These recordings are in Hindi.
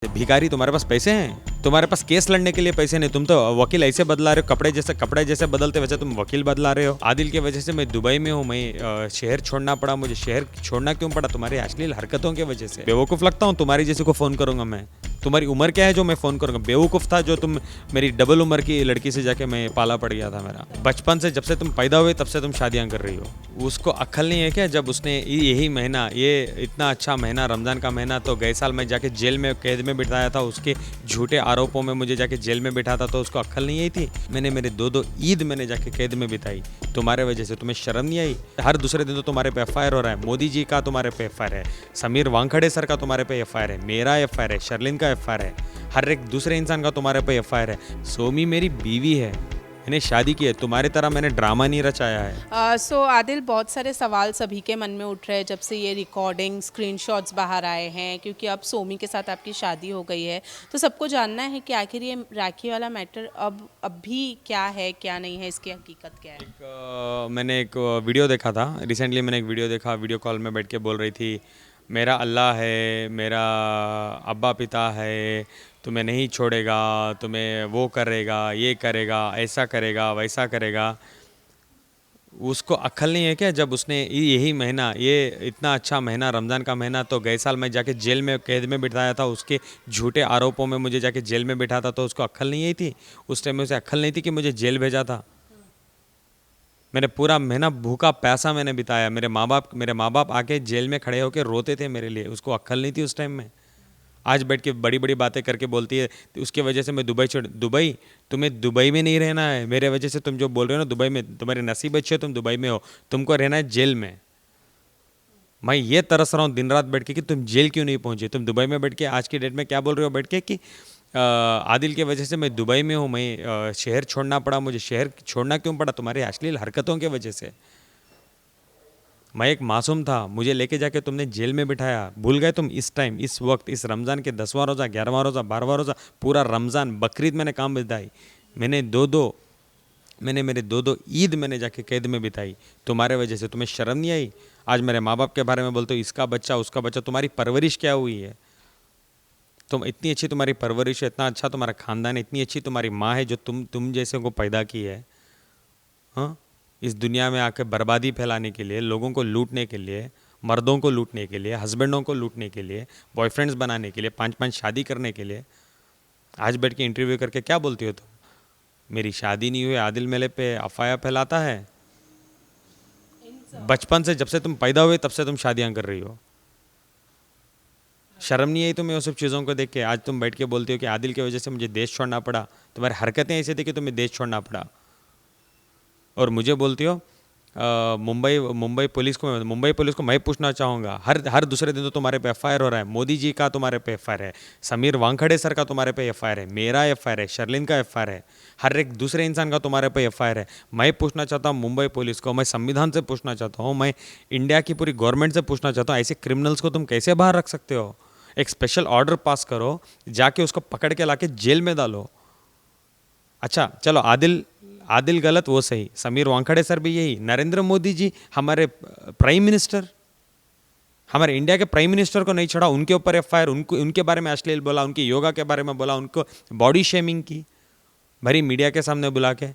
भिखारी, तुम्हारे पास पैसे हैं? तुम्हारे पास केस लड़ने के लिए पैसे नहीं, तुम तो वकील ऐसे बदला रहे हो, कपड़े जैसे बदलते वैसे तुम वकील बदला रहे हो। आदिल की वजह से मैं दुबई में हूँ, मैं शहर छोड़ना पड़ा, मुझे शहर छोड़ना क्यों पड़ा? तुम्हारी अश्लील हरकतों की वजह से। बेवकूफ लगता हूँ तुम्हारी जैसे को फोन करूंगा मैं? तुम्हारी उम्र क्या है जो मैं फोन करूंगा? बेवकूफ था जो तुम मेरी डबल उम्र की लड़की से जाके मैं पाला पड़ गया था मेरा। बचपन से जब से तुम पैदा हुए तब से तुम शादियां कर रही हो। उसको अक्ल नहीं है क्या? जब उसने यही महीना, ये इतना अच्छा महीना रमज़ान का महीना, तो गए साल मैं जाके जेल में कैद में बिठाया था, उसके झूठे आरोपों में मुझे जाके जेल में बिठा था, तो उसको अक्ल नहीं आई थी? मैंने मेरे दो ईद मैंने जाके कैद में बिताई तुम्हारे वजह से। तुम्हें शर्म नहीं आई? हर दूसरे दिन तो तुम्हारे पे एफआईआर हो रहा है। मोदी जी का तुम्हारे पे एफआईआर है, समीर वानखड़े सर का तुम्हारे पे एफआईआर है, मेरा एफआईआर है, शर्लिन का एफआईआर है, हर एक दूसरे इंसान का तुम्हारे पे एफआईआर है। सोमी मेरी बीवी है, मैंने शादी की है, तुम्हारी तरह मैंने ड्रामा नहीं रचाया है। सो आदिल, बहुत सारे सवाल सभी के मन में उठ रहे हैं जब से ये रिकॉर्डिंग स्क्रीनशॉट्स बाहर आए हैं, क्योंकि अब सोमी के साथ आपकी शादी हो गई है। तो सबको जानना है कि आखिर ये राखी वाला मैटर अब भी क्या है, क्या नहीं है, इसकी हकीकत क्या है। मैंने एक वीडियो देखा था रिसेंटली, मैंने एक वीडियो देखा, वीडियो कॉल में बैठ के बोल रही थी मेरा अल्लाह है, मेरा अब्बा पिता है, तुम्हें नहीं छोड़ेगा, तुम्हें वो करेगा, ये करेगा, ऐसा करेगा, वैसा करेगा। उसको अक्ल नहीं है क्या? जब उसने यही महीना, ये इतना अच्छा महीना रमज़ान का महीना, तो गए साल मैं जाके जेल में कैद में बिठाया था, उसके झूठे आरोपों में मुझे जाके जेल में बिठा था, तो उसको अक्ल नहीं आई थी? उस टाइम में उसे अक्ल नहीं थी कि मुझे जेल भेजा था? मैंने पूरा महीना भूखा प्यासा मैंने बिताया, मेरे माँ बाप आके जेल में खड़े होकर रोते थे मेरे लिए। उसको अक्ल नहीं थी उस टाइम में? आज बैठ के बड़ी बड़ी बातें करके बोलती है तो उसकी वजह से मैं दुबई, तुम्हें दुबई में नहीं रहना है मेरे वजह से। तुम जो बोल रहे हो ना, दुबई में तुम्हारे नसीब अच्छे हो, तुम दुबई में हो, तुमको रहना है जेल में। मैं ये तरस रहा हूँ दिन रात बैठ के कि तुम जेल क्यों नहीं पहुंचे? तुम दुबई में बैठ के आज की डेट में क्या बोल रहे हो बैठ के कि आदिल की वजह से मैं दुबई में हूँ, मैं शहर छोड़ना पड़ा, मुझे शहर छोड़ना क्यों पड़ा? तुम्हारी अश्लील हरकतों की वजह से। मैं एक मासूम था, मुझे लेके जाके तुमने जेल में बिठाया। भूल गए तुम? इस टाइम, इस वक्त, इस रमज़ान के 10वां रोज़ा, 11वां रोज़ा, 12वां रोज़ा, पूरा रमज़ान बकरीद मैंने काम बिताई। मैंने मेरे दो ईद मैंने जाके कैद में बिताई तुम्हारे वजह से। तुम्हें शर्म नहीं आई? आज मेरे माँ बाप के बारे में बोलते हो इसका बच्चा, उसका बच्चा। तुम्हारी परवरिश क्या हुई है? तुम इतनी अच्छी तुम्हारी परवरिश है, इतना अच्छा तुम्हारा खानदान है, इतनी अच्छी तुम्हारी माँ है जो तुम जैसे को पैदा की है। हाँ, इस दुनिया में आकर बर्बादी फैलाने के लिए, लोगों को लूटने के लिए, मर्दों को लूटने के लिए, हस्बैंडों को लूटने के लिए, बॉयफ्रेंड्स बनाने के लिए, 5-5 शादी करने के लिए आज बैठ के इंटरव्यू करके क्या बोलती हो तुम? मेरी शादी नहीं हुई, आदिल मेले पे अफवाह फैलाता है। बचपन से जब से तुम पैदा हुए तब से तुम शादियां कर रही हो। शर्म नहीं आई तुम्हें वो सब चीज़ों को देख के? आज तुम बैठ के बोलती हो कि आदिल की वजह से मुझे देश छोड़ना पड़ा। तुम्हारी हरकतें ऐसी थी कि तुम्हें देश छोड़ना पड़ा। और मुझे बोलती हो मुंबई पुलिस को मैं पूछना चाहूँगा। हर दूसरे दिन तो तुम्हारे पे एफआईआर हो रहा है। मोदी जी का तुम्हारे पे एफआईआर है, समीर वानखड़े सर का तुम्हारे पे एफआईआर है, मेरा एफआईआर है, शर्लिन का एफआईआर है, हर एक दूसरे इंसान का तुम्हारे पे एफआईआर है। मैं पूछना चाहता हूँ मुंबई पुलिस को, मैं संविधान से पूछना चाहता हूँ, मैं इंडिया की पूरी गवर्नमेंट से पूछना चाहता हूँ, ऐसे क्रिमिनल्स को तुम कैसे बाहर रख सकते हो? एक स्पेशल ऑर्डर पास करो, जाके उसको पकड़ के लाके जेल में डालो। अच्छा चलो, आदिल गलत, वो सही, समीर वानखड़े सर भी यही, नरेंद्र मोदी जी हमारे प्राइम मिनिस्टर, हमारे इंडिया के प्राइम मिनिस्टर को नहीं छोड़ा, उनके ऊपर एफआईआर, उनके बारे में अश्लील बोला, उनकी योगा के बारे में बोला, उनको बॉडी शेमिंग की भरी मीडिया के सामने बुला के।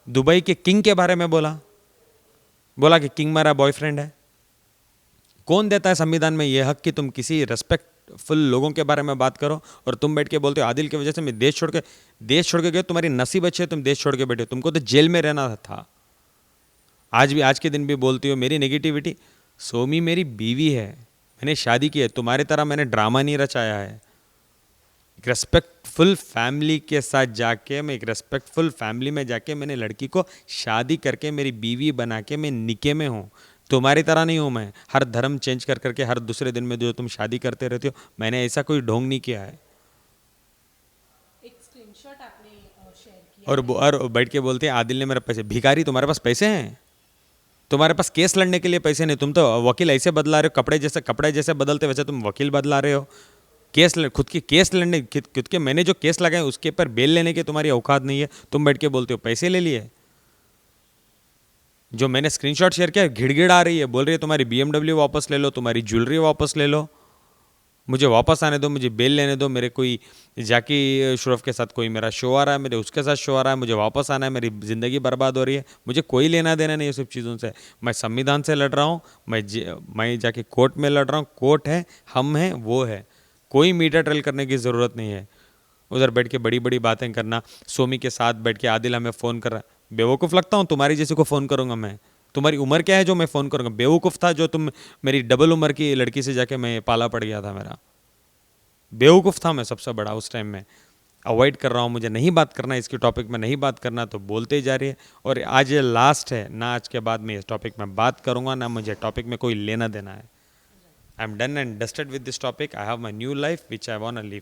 दुबई के किंग के बारे में बोला कि किंग मेरा बॉयफ्रेंड है। कौन देता है संविधान में यह हक कि तुम किसी रेस्पेक्टफुल लोगों के बारे में बात करो? और तुम बैठ के बोलते हो आदिल की वजह से मैं देश छोड़ के गए। तुम्हारी नसीब अच्छी है, तुम देश छोड़ के बैठे, तुमको तो जेल में रहना था। आज के दिन भी बोलती हो मेरी नेगेटिविटी। सोमी मेरी बीवी है, मैंने शादी की है, तुम्हारी तरह मैंने ड्रामा नहीं रचाया है। एक रेस्पेक्टफुल फैमिली के साथ जाके, मैं एक रेस्पेक्टफुल फैमिली में जाके मैंने लड़की को शादी करके मेरी बीवी बना के मैं निके में हूँ। तुम्हारी तरह नहीं हूँ मैं, हर धर्म चेंज कर करके हर दूसरे दिन में जो तुम शादी करते रहते हो, मैंने ऐसा कोई ढोंग नहीं किया है। एक स्क्रीनशॉट आपने शेयर किया और बैठ के बोलते हैं आदिल ने मेरे पैसे। भिखारी, तुम्हारे पास पैसे हैं? तुम्हारे पास केस लड़ने के लिए पैसे नहीं, तुम तो वकील ऐसे बदला रहे हो, कपड़े जैसे बदलते वैसे तुम वकील बदला रहे हो। खुद की केस लड़ने, खुद के मैंने जो केस लगाए उसके ऊपर बेल लेने की तुम्हारी औकात नहीं है। तुम बैठ के बोलते हो पैसे ले लिए। जो मैंने स्क्रीनशॉट शेयर किया, घिड़घिड़ आ रही है, बोल रही है तुम्हारी BMW वापस ले लो, तुम्हारी ज्वेलरी वापस ले लो। मुझे वापस आने दो, मुझे बेल लेने दो। मेरे कोई जैकी श्रॉफ के साथ कोई मेरा शो आ रहा है, मेरे उसके साथ शो आ रहा है, मुझे वापस आना है, मेरी ज़िंदगी बर्बाद हो रही है। मुझे कोई लेना देना नहीं ये सब चीज़ों से। मैं संविधान से लड़ रहा हूँ, मैं जाके कोर्ट में लड़ रहा हूँ। कोर्ट है, हम हैं, वो है। कोई मीडिया ट्रेल करने की ज़रूरत नहीं है। उधर बैठ के बड़ी बड़ी बातें करना, सोमी के साथ बैठ के आदिल हमें फ़ोन कर रहा है। बेवकूफ़ लगता हूँ? तुम्हारी जैसे को फ़ोन करूँगा मैं? तुम्हारी उम्र क्या है जो मैं फ़ोन करूँगा? बेवकूफ़ था जो तुम मेरी डबल उम्र की लड़की से जाके मैं पाला पड़ गया था मेरा। बेवकूफ़ था मैं सबसे बड़ा उस टाइम में। अवॉइड कर रहा हूँ, मुझे नहीं बात करना इसके टॉपिक में, नहीं बात करना तो बोलते ही जा रही है। और आज ये लास्ट है ना, आज के बाद मैं इस टॉपिक में बात करूँगा ना, मुझे टॉपिक में कोई लेना देना है। I am done and dusted with this topic. I have my new life which I want to live.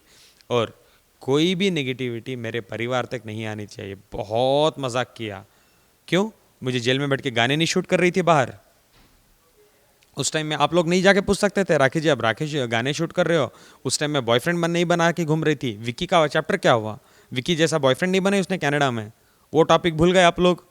और कोई भी नेगेटिविटी मेरे परिवार तक नहीं आनी चाहिए। बहुत मजाक किया। क्यों? मुझे जेल में बैठ के गाने नहीं शूट कर रही थी बाहर? उस टाइम में आप लोग नहीं जाके पूछ सकते थे, राखी जी अब राखी जी गाने शूट कर रहे हो? उस टाइम में बॉयफ्रेंड नहीं बना के घूम रही थी। विकी का चैप्टर क्या हुआ? विकी जैसा बॉयफ्रेंड नहीं बने उसने कनाडा में। वो टॉपिक भूल गए आप लोग।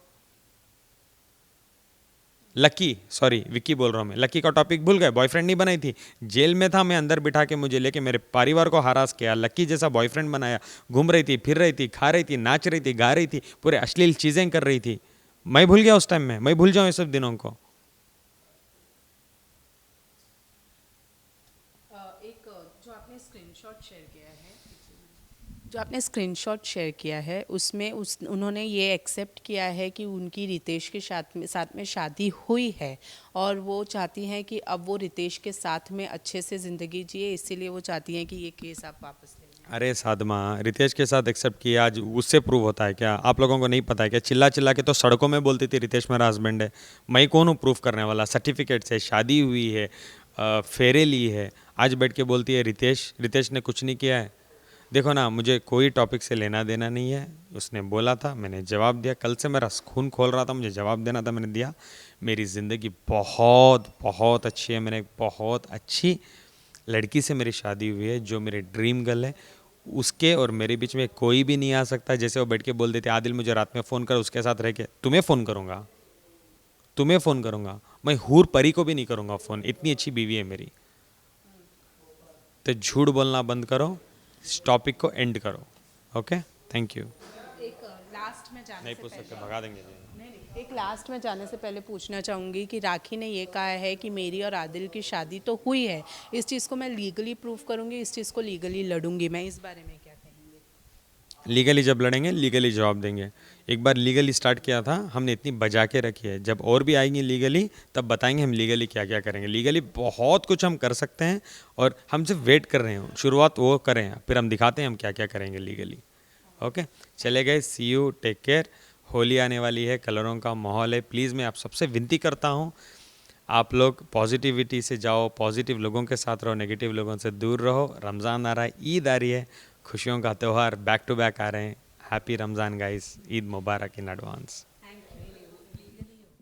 लकी, सॉरी विकी बोल रहा हूँ मैं, लकी का टॉपिक भूल गए? बॉयफ्रेंड नहीं बनाई थी, जेल में था मैं, अंदर बिठा के मुझे लेके मेरे परिवार को हरास किया। लकी जैसा बॉयफ्रेंड बनाया, घूम रही थी, फिर रही थी, खा रही थी, नाच रही थी, गा रही थी, पूरे अश्लील चीज़ें कर रही थी। मैं भूल गया उस टाइम में? मैं भूल जाऊँ ये सब दिनों को? एक जो आपने स्क्रीनशॉट शेयर किया है, जो आपने स्क्रीनशॉट शेयर किया है उसमें उन्होंने ये एक्सेप्ट किया है कि उनकी रितेश के साथ में शादी हुई है और वो चाहती हैं कि अब वो रितेश के साथ में अच्छे से ज़िंदगी जिए, इसीलिए वो चाहती हैं कि ये केस आप वापस ले लें। अरे साधमा, रितेश के साथ एक्सेप्ट किया आज उससे प्रूव होता है क्या? आप लोगों को नहीं पता है क्या? चिल्ला चिल्ला के तो सड़कों में बोलती थी रितेश मेरा हस्बैंड है। मैं कौन हूँ प्रूफ करने वाला? सर्टिफिकेट से शादी हुई है, फेरे ली है। आज बैठ के बोलती है रितेश, रितेश ने कुछ नहीं किया है। देखो ना, मुझे कोई टॉपिक से लेना देना नहीं है। उसने बोला था, मैंने जवाब दिया। कल से मेरा खून खोल रहा था, मुझे जवाब देना था, मैंने दिया। मेरी ज़िंदगी बहुत बहुत अच्छी है। मैंने एक बहुत अच्छी लड़की से मेरी शादी हुई है जो मेरी ड्रीम गर्ल है। उसके और मेरे बीच में कोई भी नहीं आ सकता। जैसे वो बैठ के बोल देते आदिल मुझे रात में फ़ोन कर, उसके साथ रह के तुम्हें फ़ोन करूँगा, तुम्हें फ़ोन करूँगा। मैं हूर परी को भी नहीं करूँगा फ़ोन, इतनी अच्छी बीवी है मेरी। तो झूठ बोलना बंद करो, इस टॉपिक को एंड करो। Okay, thank you. एक लास्ट में जाने नहीं से पूछ सकते, पहले भगा देंगे। नहीं, एक लास्ट में जाने से पहले पूछना चाहूँगी कि राखी ने ये कहा है कि मेरी और आदिल की शादी तो हुई है, इस चीज़ को मैं लीगली प्रूव करूँगी, इस चीज़ को लीगली लड़ूंगी। मैं इस बारे में क्या कहेंगे? लीगली जब लड़ेंगे लीगली जवाब देंगे। एक बार लीगली स्टार्ट किया था हमने, इतनी बजा के रखी है। जब और भी आएंगी लीगली तब बताएंगे हम लीगली क्या क्या करेंगे। लीगली बहुत कुछ हम कर सकते हैं और हम सिर्फ वेट कर रहे हैं, शुरुआत वो करें, फिर हम दिखाते हैं हम क्या क्या करेंगे लीगली। ओके, चले गए, सी यू, टेक केयर। होली आने वाली है, कलरों का माहौल है। प्लीज़ मैं आप सबसे विनती करता हूँ, आप लोग पॉजिटिविटी से जाओ, पॉजिटिव लोगों के साथ रहो, नेगेटिव लोगों से दूर रहो। रमज़ान आ रहा है, ईद आ रही है, खुशियों का त्यौहार बैक टू बैक आ रहे हैं। Happy Ramzan guys, Eid Mubarak in advance.